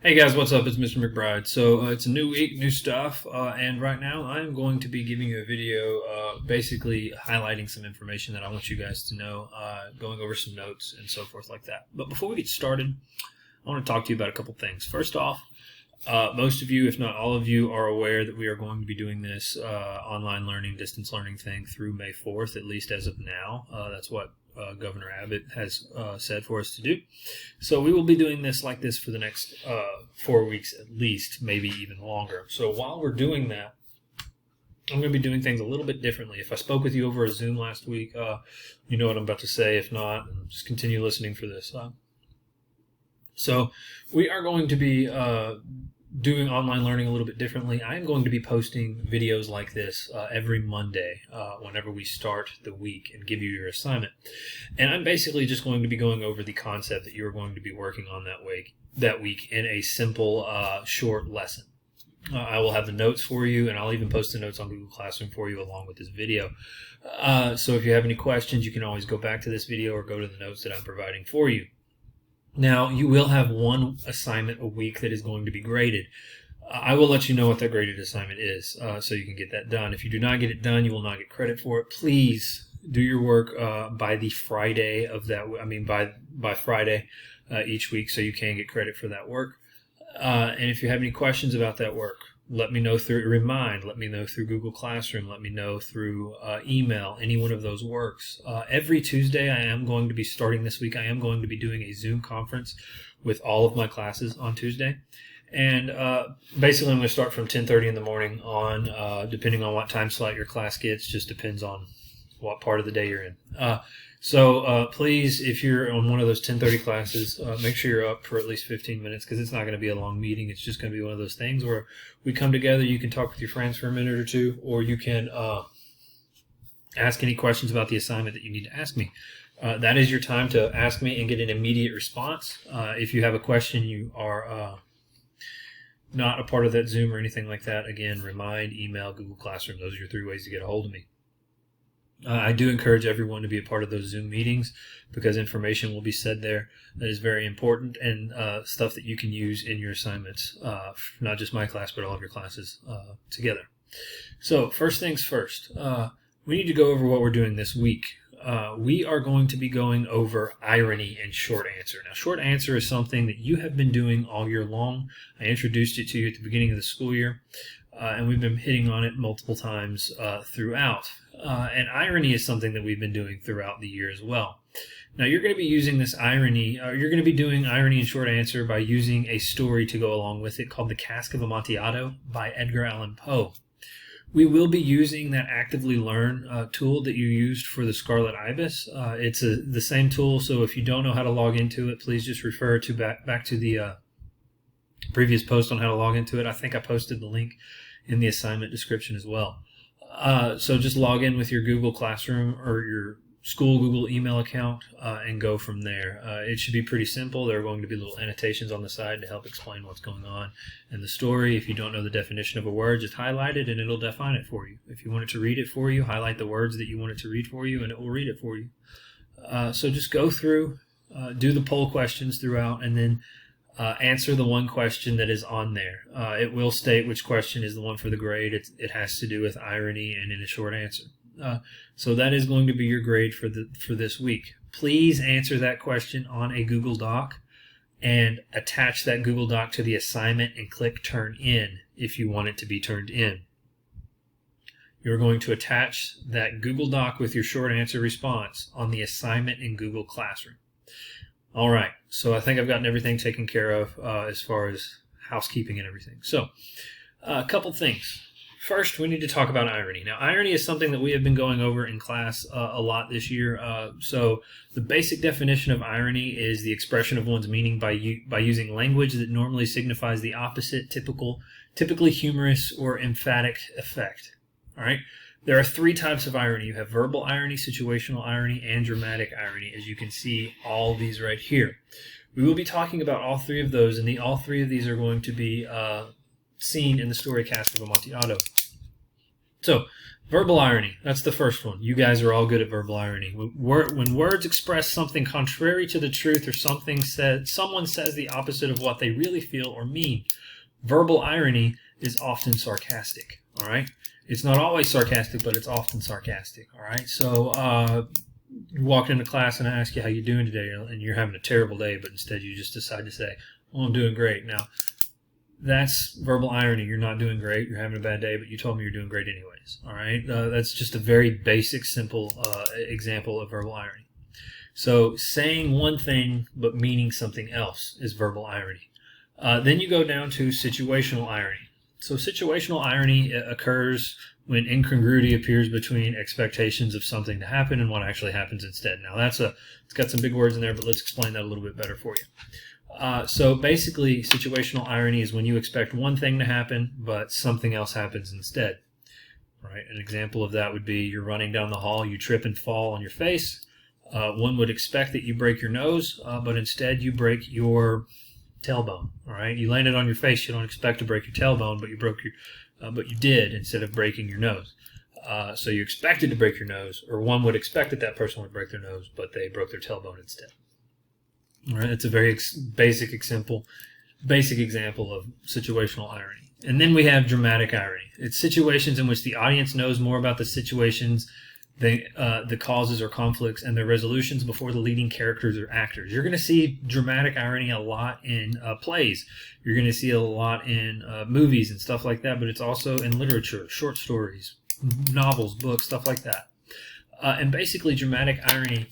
Hey guys, what's up? It's Mr. McBride. So it's a new week, new stuff, and right now I'm going to be giving you a video basically highlighting some information that I want you guys to know, going over some notes and so forth like that. But before we get started, I want to talk to you about a couple things. First off, most of you, if not all of you, are aware that we are going to be doing this online learning, distance learning thing through May 4th, at least as of now. That's what Governor Abbott has said for us to do. So we will be doing this like this for the next 4 weeks at least, maybe even longer. So while we're doing that, I'm going to be doing things a little bit differently. If I spoke with you over a Zoom last week, you know what I'm about to say. If not, just continue listening for this. So we are going to be doing online learning a little bit differently. I am going to be posting videos like this every Monday whenever we start the week and give you your assignment. And I'm basically just going to be going over the concept that you're going to be working on that week in a simple, short lesson. I will have the notes for you, and I'll even post the notes on Google Classroom for you along with this video. So if you have any questions, you can always go back to this video or go to the notes that I'm providing for you. Now, you will have one assignment a week that is going to be graded. I will let you know what that graded assignment is so you can get that done. If you do not get it done, you will not get credit for it. Please do your work by the Friday of that. By Friday each week, so you can get credit for that work. And if you have any questions about that work, let me know through Remind, let me know through Google Classroom, let me know through email. Any one of those works. Every Tuesday, I am going to be starting this week. I am going to be doing a Zoom conference with all of my classes on Tuesday. And basically, I'm going to start from 10:30 in the morning on, depending on what time slot your class gets, just depends on what part of the day you're in. So please, if you're on one of those 10:30 classes, make sure you're up for at least 15 minutes because it's not going to be a long meeting. It's just going to be one of those things where we come together, you can talk with your friends for a minute or two, or you can ask any questions about the assignment that you need to ask me. That is your time to ask me and get an immediate response. If you have a question, you are not a part of that Zoom or anything like that, again, Remind, email, Google Classroom. Those are your 3 ways to get a hold of me. I do encourage everyone to be a part of those Zoom meetings because information will be said there that is very important and stuff that you can use in your assignments, not just my class, but all of your classes together. So first things first, we need to go over what we're doing this week. We are going to be going over irony and short answer. Now, short answer is something that you have been doing all year long. I introduced it to you at the beginning of the school year. And we've been hitting on it multiple times throughout. And irony is something that we've been doing throughout the year as well. Now, you're going to be using this irony, you're going to be doing irony and short answer by using a story to go along with it called The Cask of Amontillado by Edgar Allan Poe. We will be using that Actively Learn tool that you used for the Scarlet Ibis. It's the same tool, so if you don't know how to log into it, please just refer to back to the previous post on how to log into it. I think I posted the link in the assignment description as well. So just log in with your Google Classroom or your school Google email account and go from there. It should be pretty simple. There are going to be little annotations on the side to help explain what's going on in the story. If you don't know the definition of a word, just highlight it and it'll define it for you. If you want it to read it for you, highlight the words that you want it to read for you and it will read it for you. So just go through, do the poll questions throughout, and then answer the one question that is on there. It will state which question is the one for the grade. It has to do with irony and in a short answer. So that is going to be your grade for this week. Please answer that question on a Google Doc and attach that Google Doc to the assignment and click Turn In if you want it to be turned in. You're going to attach that Google Doc with your short answer response on the assignment in Google Classroom. All right, so I think I've gotten everything taken care of as far as housekeeping and everything. So a couple things. First, we need to talk about irony. Now, irony is something that we have been going over in class a lot this year. So the basic definition of irony is the expression of one's meaning by using language that normally signifies the opposite, typically humorous or emphatic effect. All right. There are 3 types of irony. You have verbal irony, situational irony, and dramatic irony, as you can see all these right here. We will be talking about all 3 of those, and all 3 of these are going to be seen in the story Cask of Amontillado. So, verbal irony, that's the first one. You guys are all good at verbal irony. When words express something contrary to the truth, or someone says the opposite of what they really feel or mean, verbal irony is often sarcastic, all right? It's not always sarcastic, but it's often sarcastic, all right? So, you walk into class and I ask you how you doing today, and you're having a terrible day, but instead you just decide to say, "Oh, I'm doing great." Now, that's verbal irony. You're not doing great. You're having a bad day, but you told me you're doing great anyways. All right. That's just a very basic, simple example of verbal irony. So saying one thing but meaning something else is verbal irony. Then you go down to situational irony. So situational irony occurs when incongruity appears between expectations of something to happen and what actually happens instead. Now it's got some big words in there, but let's explain that a little bit better for you. So basically, situational irony is when you expect one thing to happen, but something else happens instead. Right? An example of that would be you're running down the hall, you trip and fall on your face. One would expect that you break your nose, but instead you break your tailbone. All right? You landed on your face. You don't expect to break your tailbone, but but you did instead of breaking your nose. So you expected to break your nose, or one would expect that person would break their nose, but they broke their tailbone instead. All right, it's a very basic example of situational irony. And then we have dramatic irony. It's situations in which the audience knows more about the situations, the causes or conflicts, and their resolutions before the leading characters or actors. You're going to see dramatic irony a lot in plays. You're going to see a lot in movies and stuff like that, but it's also in literature, short stories, novels, books, stuff like that. And basically, dramatic irony,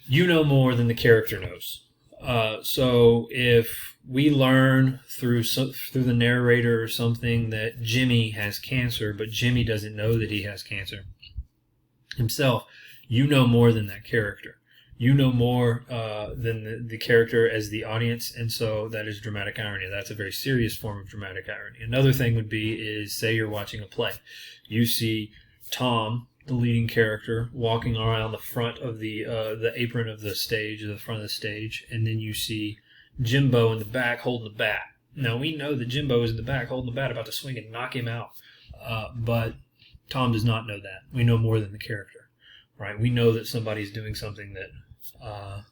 you know more than the character knows. So if we learn through the narrator or something that Jimmy has cancer, but Jimmy doesn't know that he has cancer himself, you know more than that character. You know more than the character as the audience, and so that is dramatic irony. That's a very serious form of dramatic irony. Another thing would be is, say you're watching a play. You see Tom, the leading character, walking around the front of the apron of the stage, or the front of the stage, and then you see Jimbo in the back holding the bat. Now, we know that Jimbo is in the back holding the bat, about to swing and knock him out, but Tom does not know that. We know more than the character, right? We know that somebody's doing something that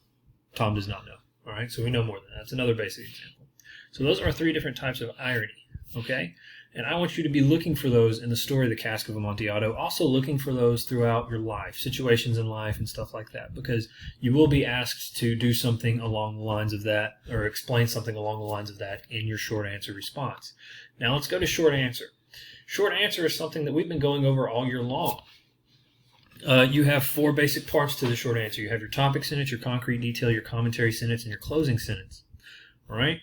Tom does not know, all right? So we know more than that. That's another basic example. So those are 3 different types of irony, okay? And I want you to be looking for those in the story, The Cask of Amontillado, also looking for those throughout your life, situations in life and stuff like that, because you will be asked to do something along the lines of that, or explain something along the lines of that in your short answer response. Now let's go to short answer. Short answer is something that we've been going over all year long. You have 4 basic parts to the short answer. You have your topic sentence, your concrete detail, your commentary sentence, and your closing sentence. All right?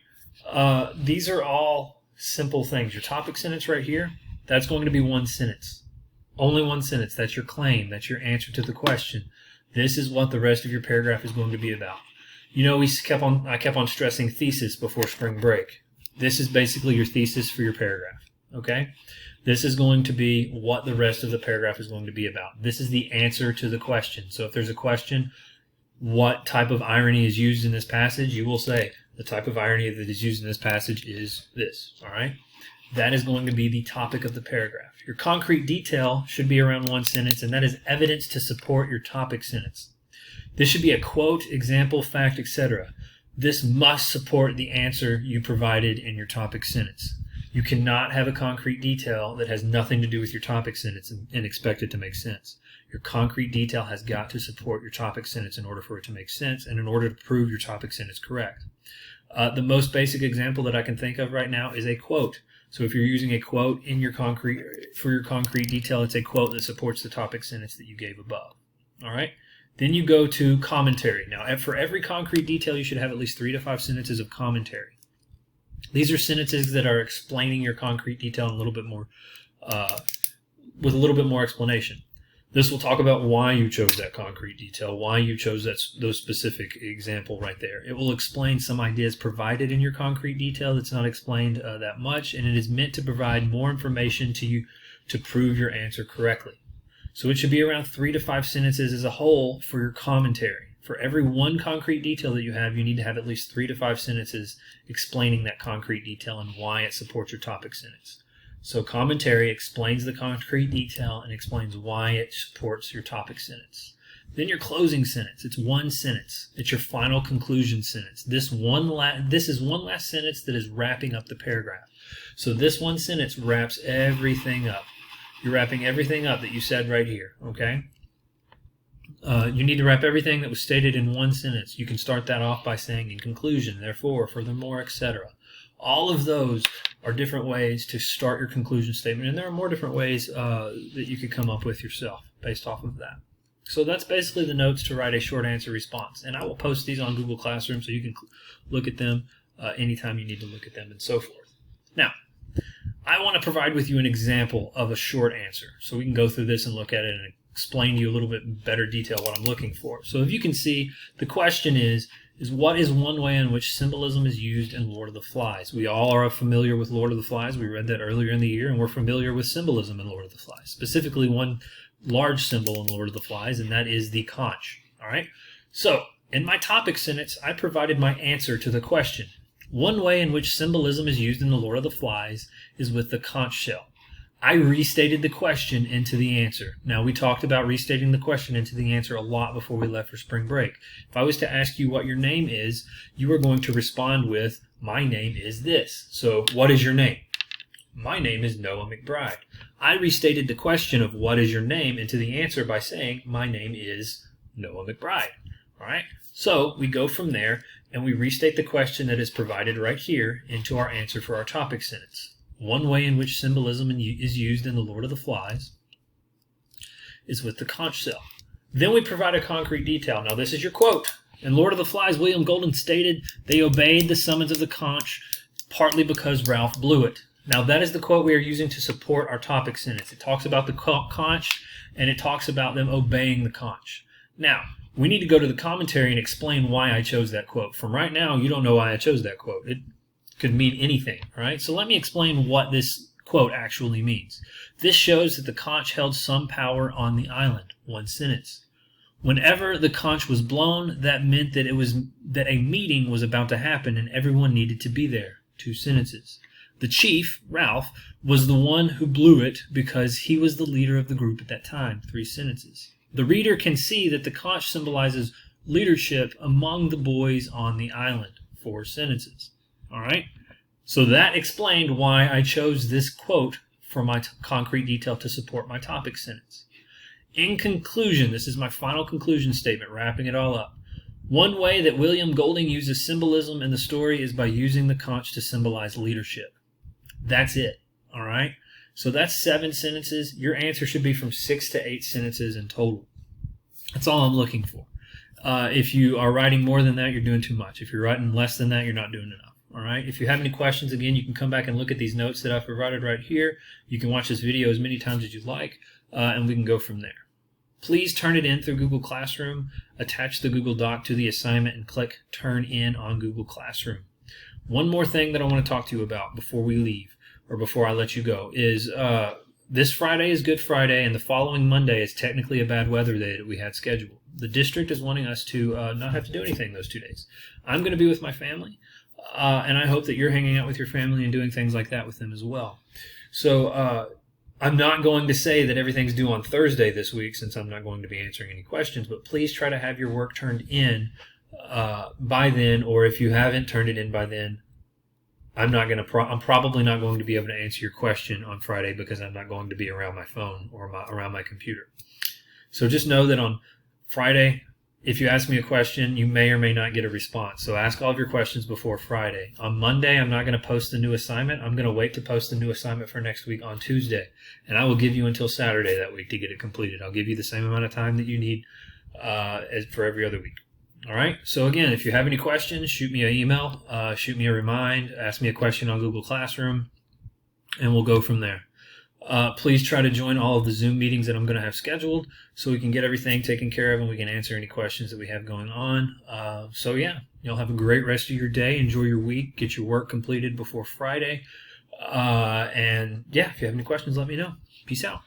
These are all simple things. Your topic sentence right here, that's going to be 1 sentence. Only 1 sentence. That's your claim. That's your answer to the question. This is what the rest of your paragraph is going to be about. You know, I kept on stressing thesis before spring break. This is basically your thesis for your paragraph. Okay? This is going to be what the rest of the paragraph is going to be about. This is the answer to the question. So if there's a question, what type of irony is used in this passage, you will say, the type of irony that is used in this passage is this, all right? That is going to be the topic of the paragraph. Your concrete detail should be around 1 sentence, and that is evidence to support your topic sentence. This should be a quote, example, fact, etc. This must support the answer you provided in your topic sentence. You cannot have a concrete detail that has nothing to do with your topic sentence and expect it to make sense. Your concrete detail has got to support your topic sentence in order for it to make sense and in order to prove your topic sentence correct. The most basic example that I can think of right now is a quote. So if you're using a quote in your concrete detail, it's a quote that supports the topic sentence that you gave above. All right? Then you go to commentary. Now, for every concrete detail, you should have at least 3 to 5 sentences of commentary. These are sentences that are explaining your concrete detail in a little bit more, with a little bit more explanation. This will talk about why you chose that concrete detail, why you chose those specific example right there. It will explain some ideas provided in your concrete detail that's not explained that much, and it is meant to provide more information to you to prove your answer correctly. So it should be around 3 to 5 sentences as a whole for your commentary. For every 1 concrete detail that you need to have at least 3 to 5 sentences explaining that concrete detail and why it supports your topic sentence. So commentary explains the concrete detail and explains why it supports your topic sentence. Then your closing sentence. It's one sentence. It's your final conclusion sentence. This is one last sentence that is wrapping up the paragraph. So this one sentence wraps everything up. You're wrapping everything up that you said right here, okay? You need to wrap everything that was stated in one sentence. You can start that off by saying, in conclusion, therefore, furthermore, etc. All of those are different ways to start your conclusion statement, and there are more different ways that you could come up with yourself based off of that. So that's basically the notes to write a short answer response, and I will post these on Google Classroom so you can look at them anytime you need to look at them and so forth. Now, I want to provide with you an example of a short answer, so we can go through this and look at it and explain to you a little bit in better detail what I'm looking for. So if you can see, the question is what is one way in which symbolism is used in Lord of the Flies? We all are familiar with Lord of the Flies. We read that earlier in the year, and we're familiar with symbolism in Lord of the Flies, specifically one large symbol in Lord of the Flies, and that is the conch. All right. So in my topic sentence, I provided my answer to the question. One way in which symbolism is used in the Lord of the Flies is with the conch shell. I restated the question into the answer. Now, we talked about restating the question into the answer a lot before we left for spring break. If I was to ask you what your name is, you are going to respond with, my name is this. So what is your name? My name is Noah McBride. I restated the question of what is your name into the answer by saying, my name is Noah McBride. All right. So we go from there and we restate the question that is provided right here into our answer for our topic sentence. One way in which symbolism is used in the Lord of the Flies is with the conch shell. Then we provide a concrete detail. Now this is your quote. In Lord of the Flies, William Golden stated, they obeyed the summons of the conch partly because Ralph blew it. Now that is the quote we are using to support our topic sentence. It talks about the conch and it talks about them obeying the conch. Now, we need to go to the commentary and explain why I chose that quote. From right now, you don't know why I chose that quote. It could mean anything, all right? So let me explain what this quote actually means. This shows that the conch held some power on the island. One sentence. Whenever the conch was blown, that meant that that a meeting was about to happen and everyone needed to be there. Two sentences. The chief, Ralph, was the one who blew it because he was the leader of the group at that time. Three sentences. The reader can see that the conch symbolizes leadership among the boys on the island. Four sentences. All right? So that explained why I chose this quote for my concrete detail to support my topic sentence. In conclusion, this is my final conclusion statement, wrapping it all up. One way that William Golding uses symbolism in the story is by using the conch to symbolize leadership. That's it. All right? So that's 7 sentences. Your answer should be from 6 to 8 sentences in total. That's all I'm looking for. If you are writing more than that, you're doing too much. If you're writing less than that, you're not doing enough. All right. If you have any questions, again, you can come back and look at these notes that I've provided right here. You can watch this video as many times as you like, and we can go from there. Please turn it in through Google Classroom. Attach the Google Doc to the assignment and click Turn In on Google Classroom. One more thing that I want to talk to you about before we leave, or before I let you go, is this Friday is Good Friday, and the following Monday is technically a bad weather day that we had scheduled. The district is wanting us to not have to do anything those 2 days. I'm going to be with my family. And I hope that you're hanging out with your family and doing things like that with them as well. So I'm not going to say that everything's due on Thursday this week, since I'm not going to be answering any questions, but please try to have your work turned in by then, or if you haven't turned it in by then, I'm probably not going to be able to answer your question on Friday because I'm not going to be around my phone or around my computer. So just know that on Friday, if you ask me a question, you may or may not get a response. So ask all of your questions before Friday. On Monday, I'm not going to post the new assignment. I'm going to wait to post the new assignment for next week on Tuesday. And I will give you until Saturday that week to get it completed. I'll give you the same amount of time that you need as for every other week. All right? So again, if you have any questions, shoot me an email, shoot me a remind, ask me a question on Google Classroom, and we'll go from there. Please try to join all of the Zoom meetings that I'm going to have scheduled so we can get everything taken care of and we can answer any questions that we have going on. So yeah, you'll have a great rest of your day. Enjoy your week. Get your work completed before Friday. And yeah, if you have any questions, let me know. Peace out.